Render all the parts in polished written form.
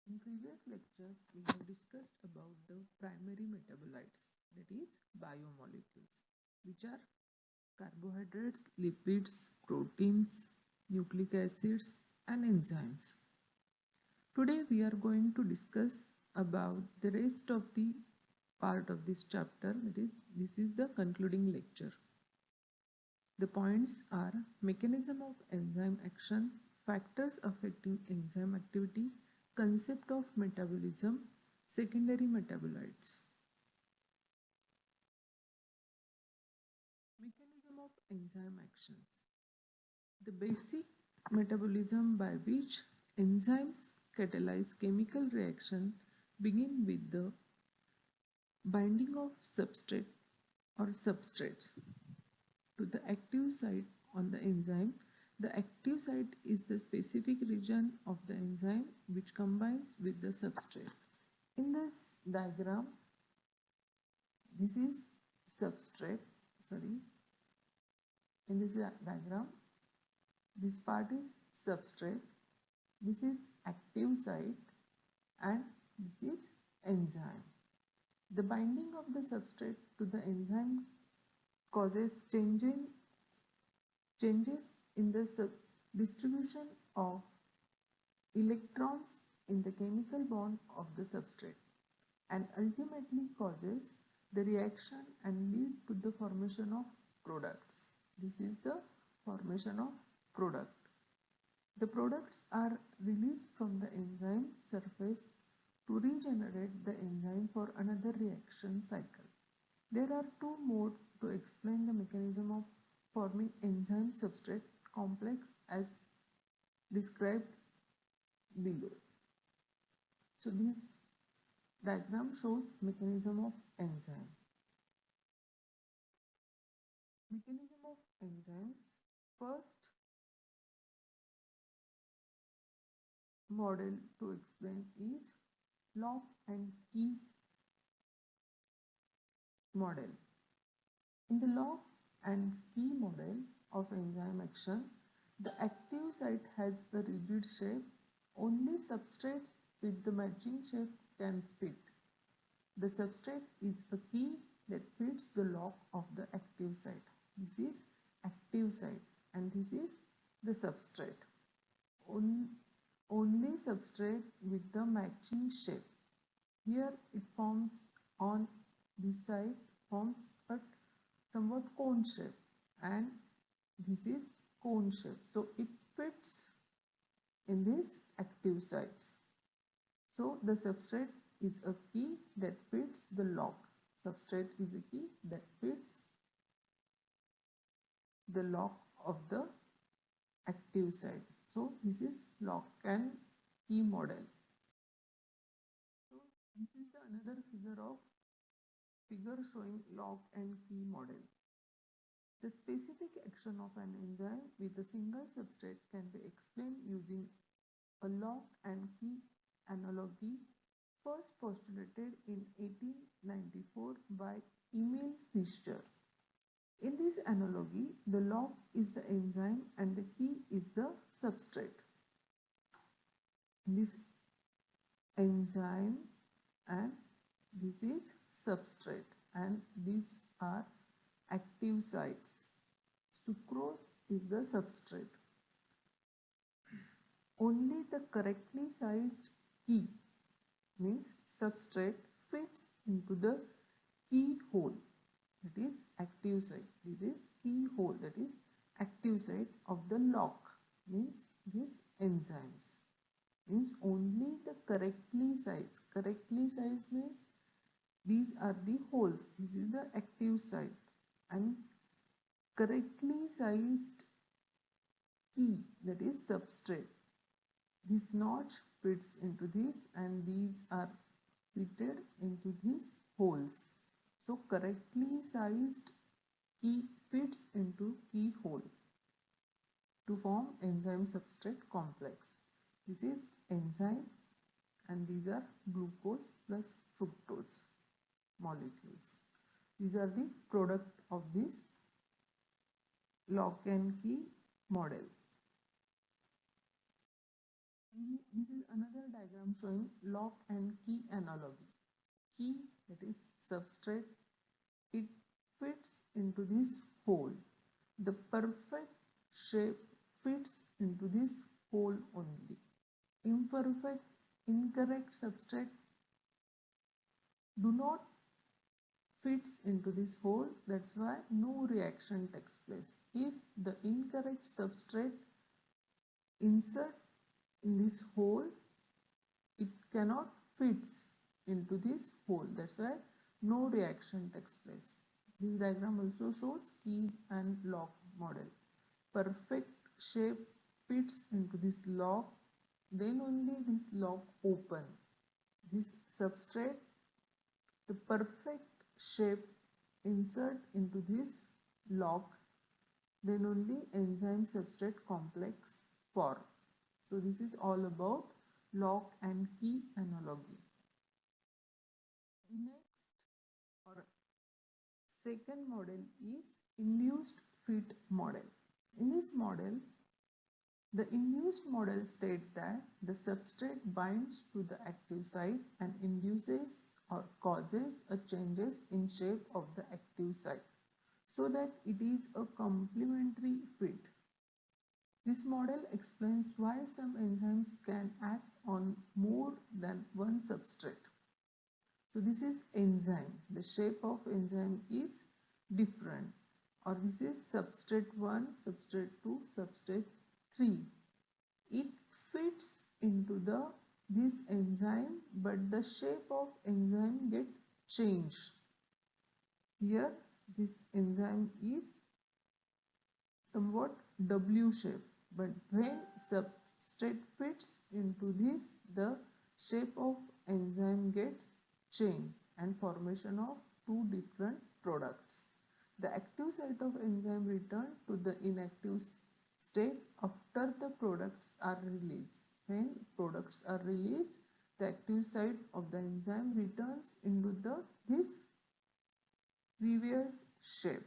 In previous lectures, we have discussed about the primary metabolites, that is biomolecules, which are carbohydrates, lipids, proteins, nucleic acids, and enzymes. Today we are going to discuss about the rest of the part of this chapter, that is, this is the concluding lecture. The points are mechanism of enzyme action, factors affecting enzyme activity, concept of metabolism, secondary metabolites. Mechanism of enzyme actions. The basic metabolism by which enzymes catalyze chemical reaction begin with the binding of substrate or substrates to the active site on the enzyme. The active site is the specific region of the enzyme which combines with the substrate. In this diagram, this is substrate, in this diagram, this part is substrate, this is active site, and this is enzyme. The binding of the substrate to the enzyme causes changes in the distribution of electrons in the chemical bond of the substrate and ultimately causes the reaction and lead to the formation of products. This is the formation of product. The products are released from the enzyme surface to regenerate the enzyme for another reaction cycle. There are two modes to explain the mechanism of forming enzyme substrate complex as described below. So this diagram shows mechanism of enzyme. Mechanism of enzymes. First model to explain is lock and key model. In the lock and key model of enzyme action, the active site has a rigid shape. Only substrates with the matching shape can fit. The substrate is a key that fits the lock of the active site. This is active site and this is the substrate. Only substrate with the matching shape. Here it forms on this side forms a somewhat cone shape and this is cone shape. So it fits in these active sites. So the substrate is a key that fits the lock. Substrate is a key that fits the lock of the active site. So this is lock and key model. So this is the another figure showing lock and key model. The specific action of an enzyme with a single substrate can be explained using a lock and key analogy first postulated in 1894 by Emil Fischer. In this analogy, the lock is the enzyme and the key is the substrate. This enzyme and this is substrate and these are active sites. Sucrose is the substrate. Only the correctly sized key means substrate fits into the key hole, that is active site. This is key hole, that is active site of the lock, means these enzymes. Means only the correctly sized. Correctly sized means these are the holes. This is the active site and correctly sized key, that is substrate. This notch fits into this and these are fitted into these holes. So correctly sized key fits into key hole to form enzyme substrate complex. This is enzyme and these are glucose plus fructose molecules. These are the product of this lock and key model. In this is another diagram showing lock and key analogy. Key, that is substrate, it fits into this hole. The perfect shape fits into this hole only. Imperfect, incorrect substrate do not fits into this hole. That's why no reaction takes place. If the incorrect substrate insert in this hole, it cannot fits into this hole. That's why no reaction takes place. This diagram also shows key and lock model. Perfect shape fits into this lock, then only this lock open. This substrate, the perfect shape insert into this lock, then only enzyme substrate complex form. So this is all about lock and key analogy. The next or second model is induced fit model. In this model, the induced model states that the substrate binds to the active site and induces or causes a changes in shape of the active site so that it is a complementary fit. This model explains why some enzymes can act on more than one substrate. So this is enzyme. The shape of enzyme is different, or this is substrate 1, substrate 2, substrate 3. It fits into this enzyme, but the shape of enzyme get changed. Here this enzyme is somewhat W shape, but when substrate fits into this, the shape of enzyme gets changed and formation of two different products. The active site of enzyme return to the inactive state after the products are released. When products are released, the active site of the enzyme returns into this previous shape.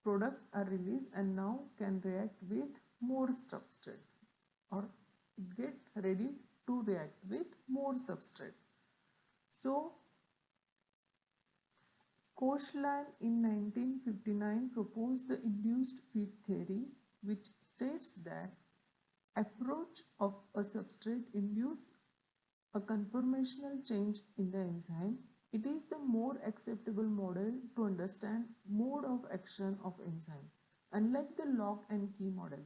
Products are released and now can react with more substrate, or get ready to react with more substrate. So Koshland in 1959 proposed the induced fit theory, which states that approach of a substrate induce a conformational change in the enzyme. It is the more acceptable model to understand mode of action of enzyme. Unlike the lock and key model,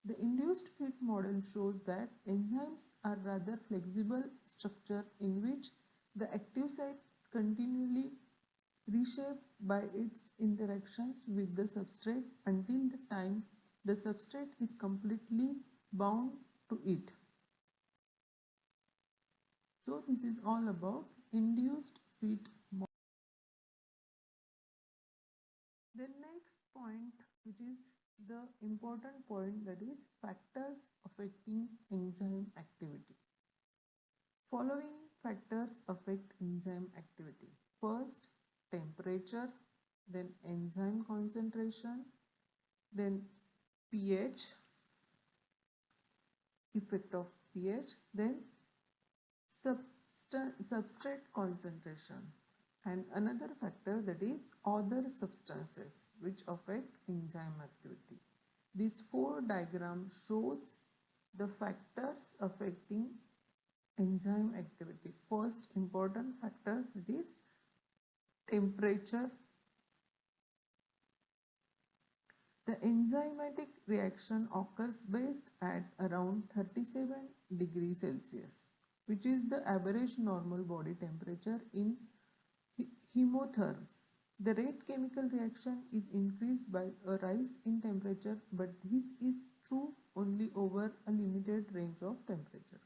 the induced fit model shows that enzymes are rather flexible structure in which the active site continually reshaped by its interactions with the substrate until the time the substrate is completely bound to it. So this is all about induced fit model. The next point, which is the important point, that is factors affecting enzyme activity. Following factors affect enzyme activity. First, temperature, then enzyme concentration, then pH, effect of pH, then substrate concentration, and another factor, that is other substances which affect enzyme activity. This four diagram shows the factors affecting enzyme activity. First important factor, that is temperature. The enzymatic reaction occurs best at around 37 degrees Celsius, which is the average normal body temperature in hemotherms. The rate chemical reaction is increased by a rise in temperature, but this is true only over a limited range of temperature.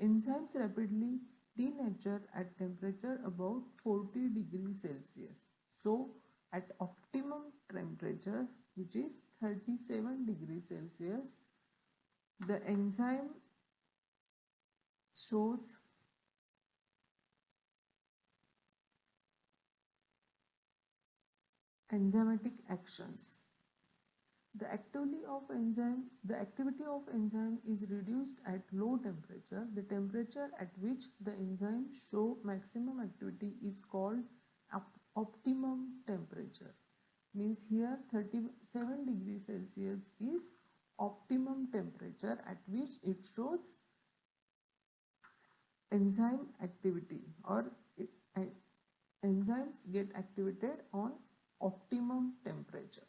Enzymes rapidly denature at temperature about 40 degrees Celsius. So, at optimum temperature, which is 37 degrees Celsius, the enzyme shows enzymatic actions. The activity of enzyme is reduced at low temperature. The temperature at which the enzyme show maximum activity is called optimum temperature. Means here 37 degrees Celsius is optimum temperature at which it shows enzyme activity, or enzymes get activated on optimum temperature.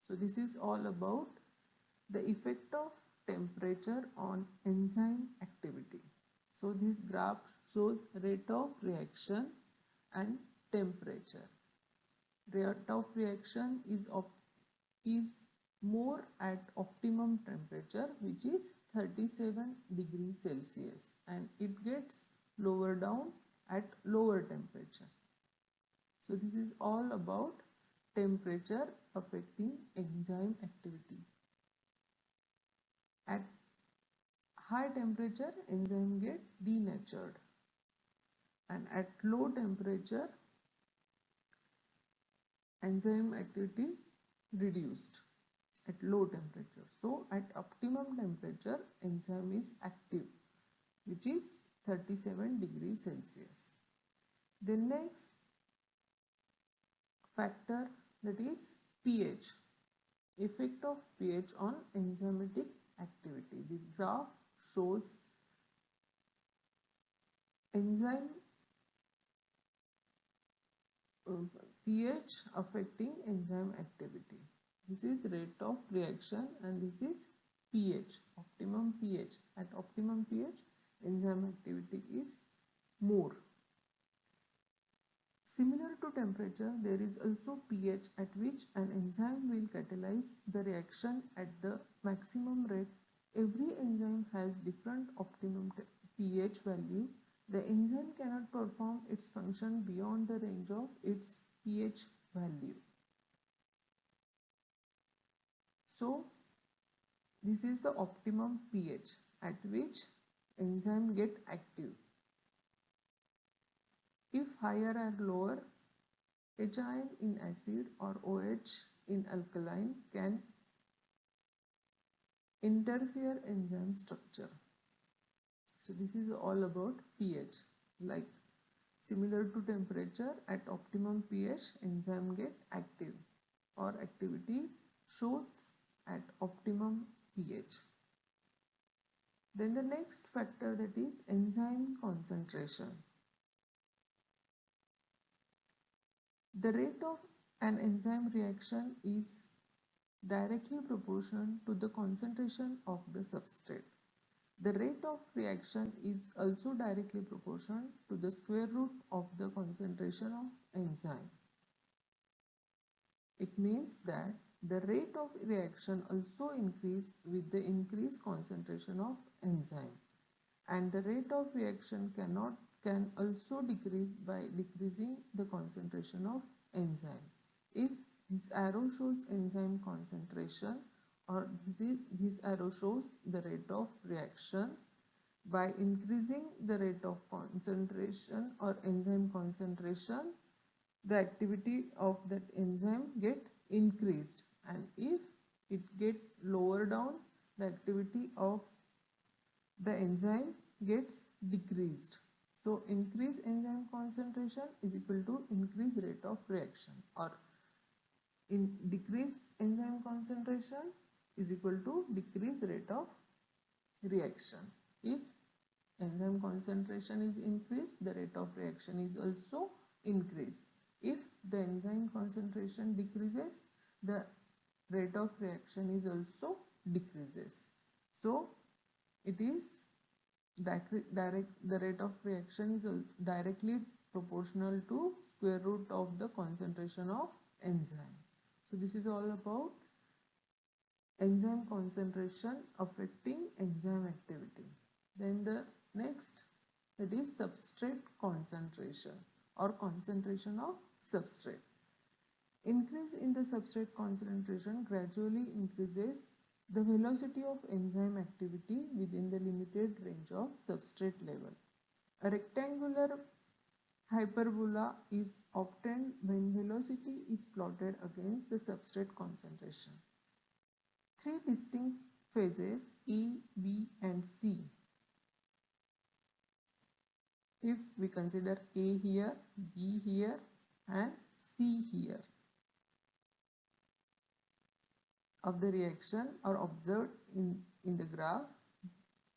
So this is all about the effect of temperature on enzyme activity. So this graph shows rate of reaction and temperature. Rate of reaction is more at optimum temperature, which is 37 degrees Celsius, and it gets lower down at lower temperature. So this is all about temperature affecting enzyme activity. At high temperature, enzyme get denatured, and at low temperature, enzyme activity reduced at low temperature. So at optimum temperature, enzyme is active, which is 37 degrees Celsius. The next factor, that is pH. Effect of pH on enzymatic activity. This graph shows enzyme pH affecting enzyme activity. This is rate of reaction and this is pH, optimum pH. At optimum pH, enzyme activity is more. Similar to temperature, there is also pH at which an enzyme will catalyze the reaction at the maximum rate. Every enzyme has different optimum pH value. The enzyme cannot perform its function beyond the range of its pH value. So, this is the optimum pH at which enzyme get active. If higher or lower, H ion in acid or OH in alkaline can interfere enzyme structure. So this is all about pH. Like similar to temperature, at optimum pH, enzyme get active or activity shows at optimum pH. Then the next factor, that is enzyme concentration. The rate of an enzyme reaction is directly proportional to the concentration of the substrate. The rate of reaction is also directly proportional to the square root of the concentration of enzyme. It means that the rate of reaction also increases with the increased concentration of enzyme, and the rate of reaction can also decrease by decreasing the concentration of enzyme. If this arrow shows enzyme concentration, or this arrow shows the rate of reaction, by increasing the rate of concentration or enzyme concentration, the activity of that enzyme get increased, and if it get lower down, the activity of the enzyme gets decreased. So increase enzyme concentration is equal to increase rate of reaction, or in decrease enzyme concentration is equal to decrease rate of reaction. If enzyme concentration is increased, the rate of reaction is also increased. If the enzyme concentration decreases, the rate of reaction is also decreases. So it is the rate of reaction is directly proportional to square root of the concentration of enzyme. So this is all about enzyme concentration affecting enzyme activity. Then the next, that is substrate concentration or concentration of substrate. Increase in the substrate concentration gradually increases the velocity of enzyme activity within the limited range of substrate level. A rectangular hyperbola is obtained when velocity is plotted against the substrate concentration. three distinct phases A, B and C. If we consider A here, B here and C here of the reaction are observed in the graph,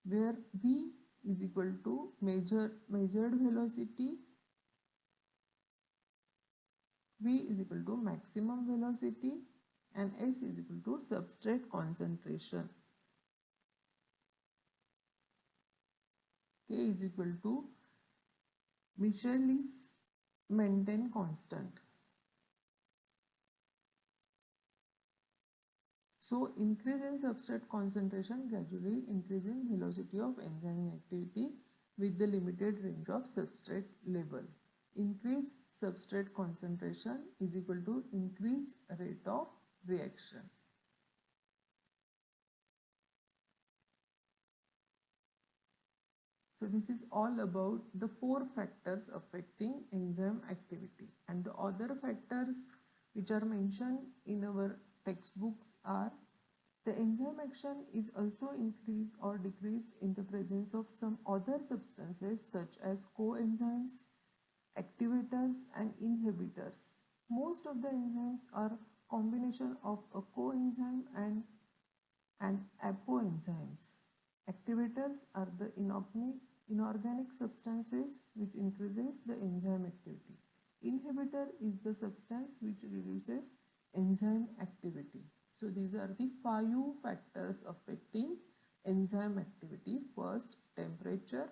where V is equal to measured velocity, V is equal to maximum velocity and S is equal to substrate concentration. K is equal to Michaelis-Menten constant. So increase in substrate concentration gradually increase in velocity of enzyme activity with the limited range of substrate level. Increase substrate concentration is equal to increase rate of reaction. So this is all about the four factors affecting enzyme activity, and the other factors which are mentioned in our textbooks are the enzyme action is also increased or decreased in the presence of some other substances such as coenzymes, activators and inhibitors. Most of the enzymes are combination of a coenzyme and apoenzymes. Activators are the inorganic substances which increases the enzyme activity. Inhibitor is the substance which reduces enzyme activity. So these are the 5 factors affecting enzyme activity. First, temperature,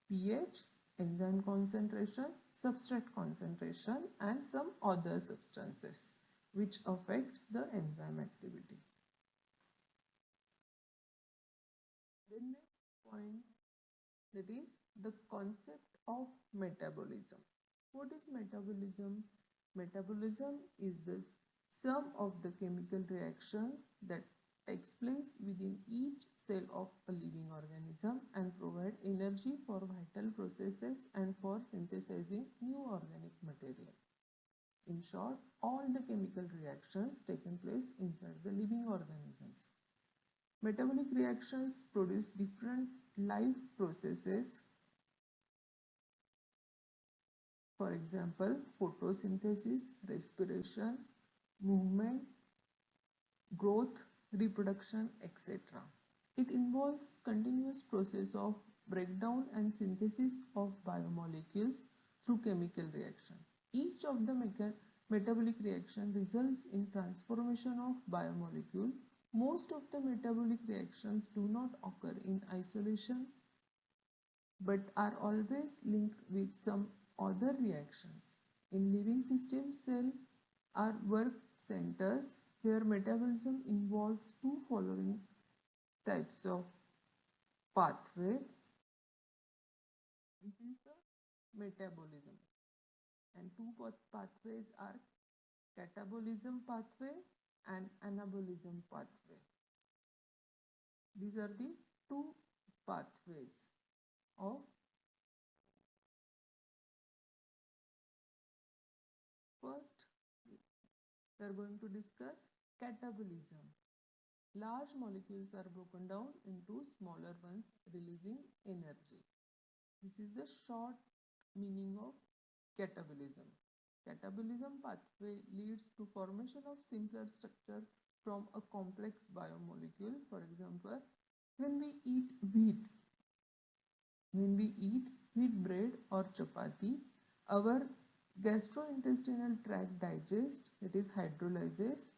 pH, enzyme concentration, substrate concentration and some other substances which affects the enzyme activity. The next point, that is the concept of metabolism. What is metabolism? Metabolism is the sum of the chemical reaction that takes place within each cell of a living organism and provide energy for vital processes and for synthesizing new organic material. In short, all the chemical reactions taken place inside the living organisms. Metabolic reactions produce different life processes. For example, photosynthesis, respiration, movement, growth, reproduction, etc. It involves continuous process of breakdown and synthesis of biomolecules through chemical reactions. Each of the metabolic reaction results in transformation of biomolecule. Most of the metabolic reactions do not occur in isolation but are always linked with some other reactions. In living system, cell are work centers where metabolism involves two following types of pathway. This is the metabolism, and two pathways are catabolism pathway and anabolism pathway. These are the two pathways of first we are going to discuss catabolism. Large molecules are broken down into smaller ones, releasing energy. This is the short meaning of catabolism. Catabolism pathway leads to formation of simpler structure from a complex biomolecule. For example, when we eat wheat bread or chapati, our gastrointestinal tract digests, that is hydrolyzes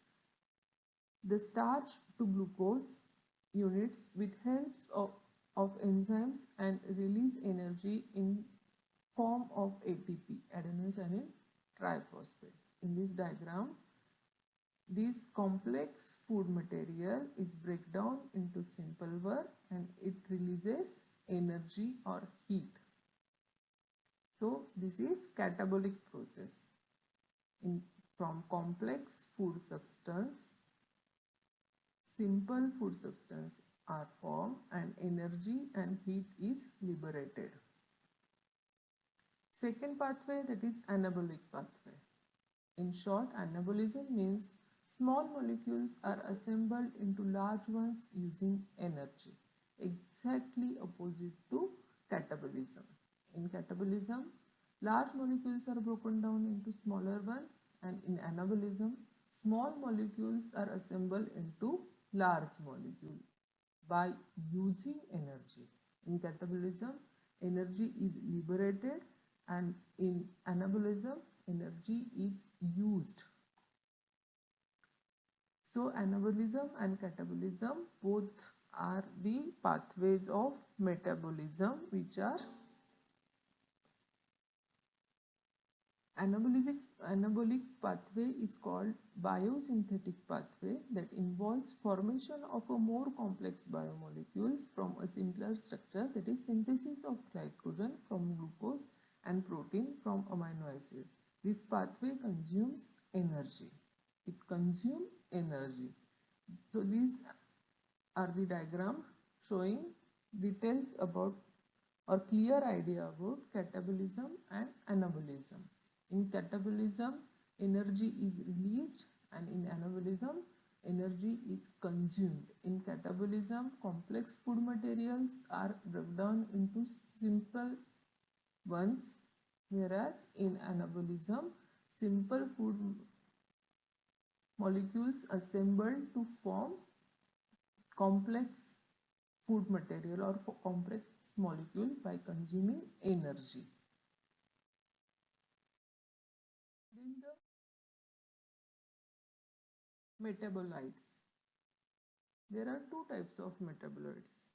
the starch to glucose units with helps of enzymes and release energy in form of ATP, adenosine triphosphate. In this diagram, this complex food material is break down into simple work and it releases energy or heat. So this is catabolic process. From complex food substance, simple food substance are formed and energy and heat is liberated. Second pathway, that is anabolic pathway. In short, anabolism means Small molecules are assembled into large ones using energy, exactly opposite to catabolism. In catabolism, large molecules are broken down into smaller ones, and in anabolism, small molecules are assembled into large molecules by using energy. In catabolism, energy is liberated, and in anabolism, energy is used. So anabolism and catabolism both are the pathways of metabolism, which are anabolic pathway is called biosynthetic pathway that involves formation of a more complex biomolecules from a simpler structure, that is synthesis of glycogen from glucose and protein from amino acid. This pathway consumes energy. It consumes energy. So these are the diagram showing details about or clear idea about catabolism and anabolism. In catabolism, energy is released, and in anabolism, energy is consumed. In catabolism, complex food materials are broken down into simple ones, whereas in anabolism, simple food molecules assembled to form complex food material or for complex molecule by consuming energy. Then the metabolites. There are two types of metabolites.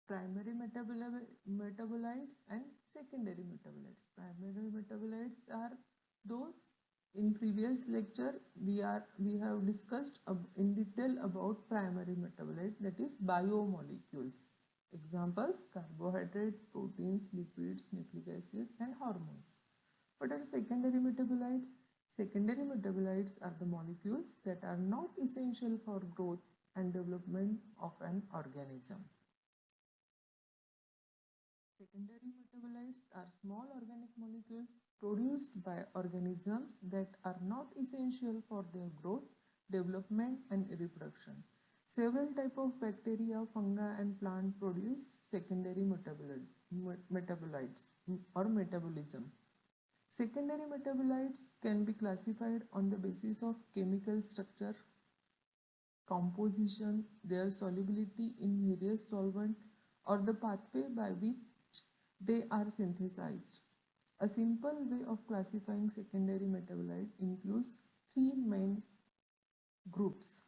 Primary metabolites and secondary metabolites. Primary metabolites are those in previous lecture we have discussed in detail about primary metabolite, that is biomolecules. Examples: carbohydrate, proteins, lipids, nucleic acid and hormones. What are secondary metabolites? Secondary metabolites are the molecules that are not essential for growth and development of an organism. Secondary metabolites are small organic molecules produced by organisms that are not essential for their growth, development and reproduction. Several types of bacteria, fungi and plant produce secondary metabolites or metabolism. Secondary metabolites can be classified on the basis of chemical structure, composition, their solubility in various solvents, or the pathway by which they are synthesized. A simple way of classifying secondary metabolite includes three main groups,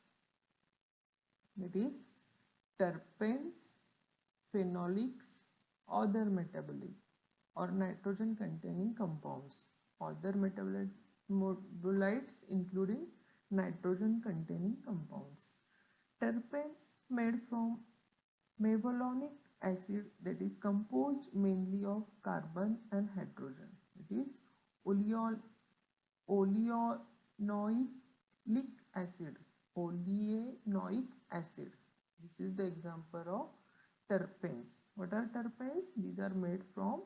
that is terpenes, phenolics, other metabolic or nitrogen containing compounds. Other metabolites including nitrogen containing compounds. Terpenes made from mevalonic acid, that is composed mainly of carbon and hydrogen. It is oleanoic acid. Oleanoic acid. This is the example of terpenes. What are terpenes? These are made from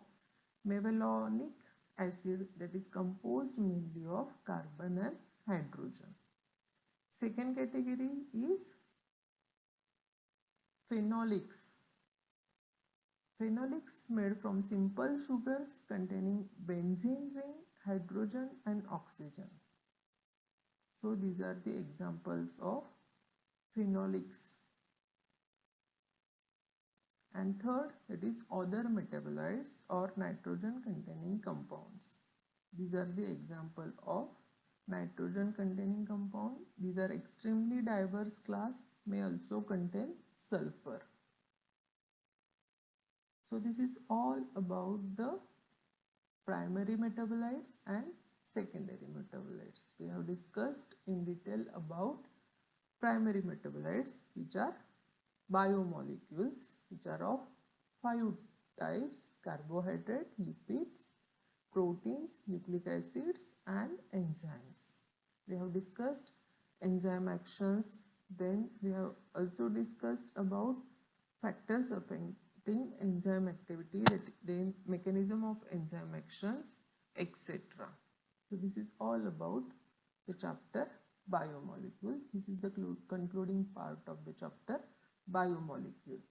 mevalonic acid, that is composed mainly of carbon and hydrogen. Second category is phenolics. Phenolics made from simple sugars containing benzene ring, hydrogen and oxygen. So these are the examples of phenolics. And third, that is other metabolites or nitrogen containing compounds. These are the example of nitrogen containing compound. These are extremely diverse class, may also contain sulfur. So this is all about the primary metabolites and secondary metabolites. We have discussed in detail about primary metabolites, which are biomolecules, which are of 5 types: carbohydrate, lipids, proteins, nucleic acids and enzymes. We have discussed enzyme actions. Then we have also discussed about factors affecting enzyme activity, the mechanism of enzyme actions, etc. So this is all about the chapter biomolecule. This is the concluding part of the chapter biomolecule.